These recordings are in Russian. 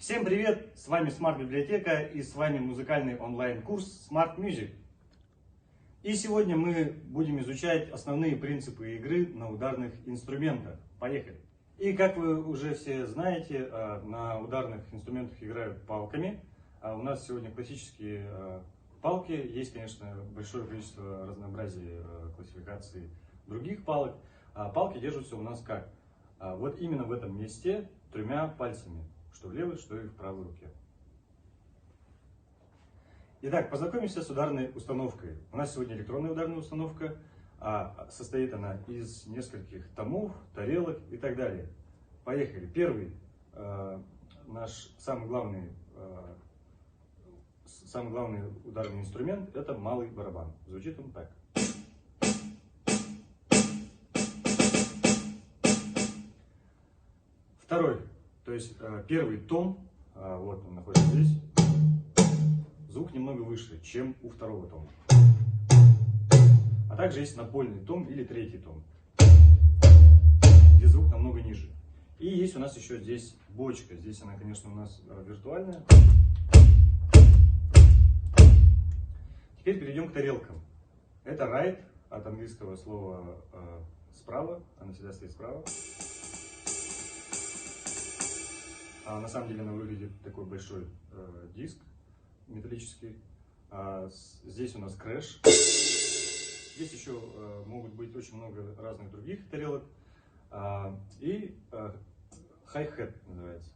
Всем привет! С вами Smart Библиотека и с вами музыкальный онлайн-курс Smart Music. И сегодня мы будем изучать основные принципы игры на ударных инструментах. Поехали! И как вы уже все знаете, на ударных инструментах играют палками. У нас сегодня классические палки. Есть, конечно, большое количество разнообразия классификаций других палок. Палки держатся у нас как? Вот именно в этом месте тремя пальцами. Что в левой, что и в правой руке. Итак, познакомимся с ударной установкой. У нас сегодня электронная ударная установка. Состоит она из нескольких томов, тарелок и так далее. Поехали. Первый, наш самый главный ударный инструмент, это малый барабан. Звучит он так. Второй, то есть первый том, вот он находится здесь, звук немного выше, чем у второго тома. А также есть напольный том или третий том, где звук намного ниже. И есть у нас еще здесь бочка. Здесь она, конечно, у нас виртуальная. Теперь перейдем к тарелкам. Это right, от английского слова справа, она всегда стоит справа. На самом деле она выглядит такой большой диск металлический. Здесь у нас крэш. Здесь еще могут быть очень много разных других тарелок. И хай-хэт называется.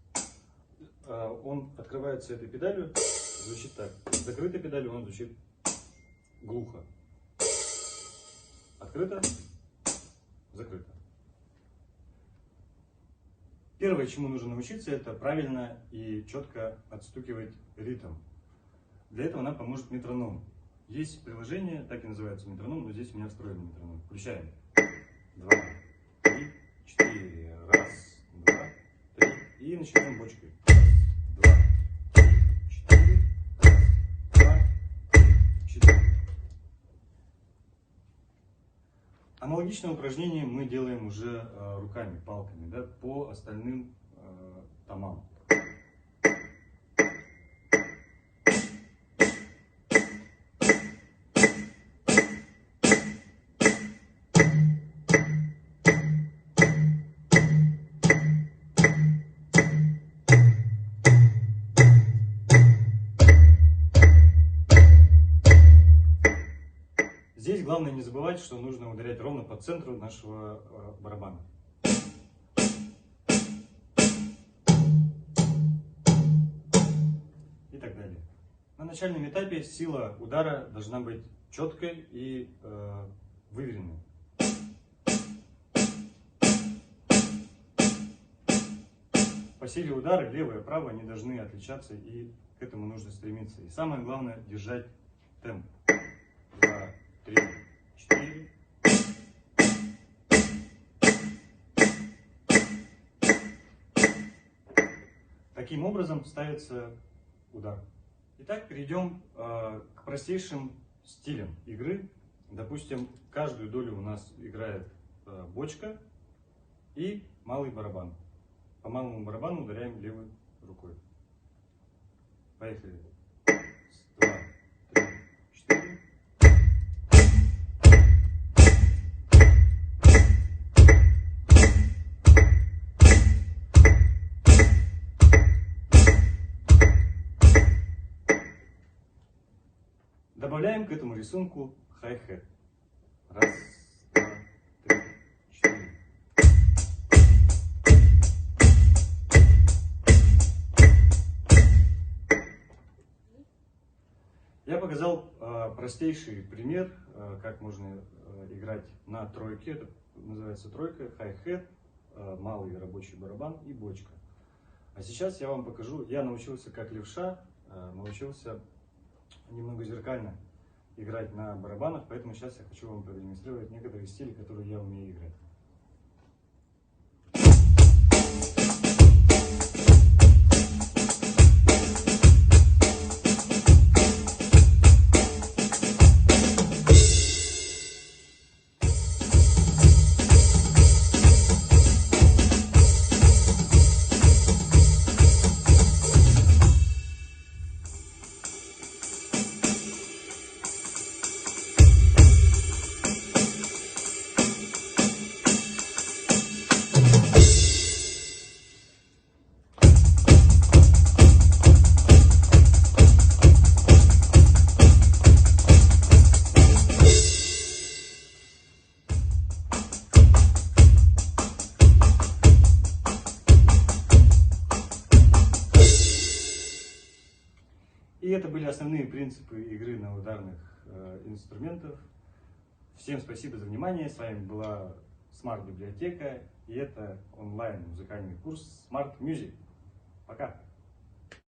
Он открывается этой педалью, звучит так. С закрытой педалью он звучит глухо. Открыто, закрыто. Первое, чему нужно научиться, это правильно и четко отстукивать ритм. Для этого нам поможет метроном. Есть приложение, так и называется метроном, но здесь у меня встроенный метроном. Включаем. 2, 3, 4. Раз, два, три. И начинаем бочкой. Раз, два, три, 4. Раз, два, три, 4. Аналогичное упражнение мы делаем уже руками, палками, да, по остальным томам. Здесь главное не забывать, что нужно ударять ровно по центру нашего барабана. И так далее. На начальном этапе сила удара должна быть четкой и выверенной. По силе удара левое и правое не должны отличаться, и к этому нужно стремиться. И самое главное держать темп. 2, 3, 4. Таким образом ставится удар. Итак, перейдем к простейшим стилям игры. Допустим, каждую долю у нас играет бочка и малый барабан. По малому барабану ударяем левой рукой. Поехали. 2, 3, 4. Добавляем к этому рисунку хай-хэт. Раз, два, три, 4. Я показал простейший пример, как можно играть на тройке. Это называется тройка, хай-хэт, малый рабочий барабан и бочка. А сейчас я вам покажу, я научился как левша, научился немного зеркально играть на барабанах, поэтому сейчас я хочу вам продемонстрировать некоторые стили, которые я умею играть. это были основные принципы игры на ударных инструментах. Всем спасибо за внимание. С вами была Smart Библиотека. И это онлайн музыкальный курс Smart Music. Пока!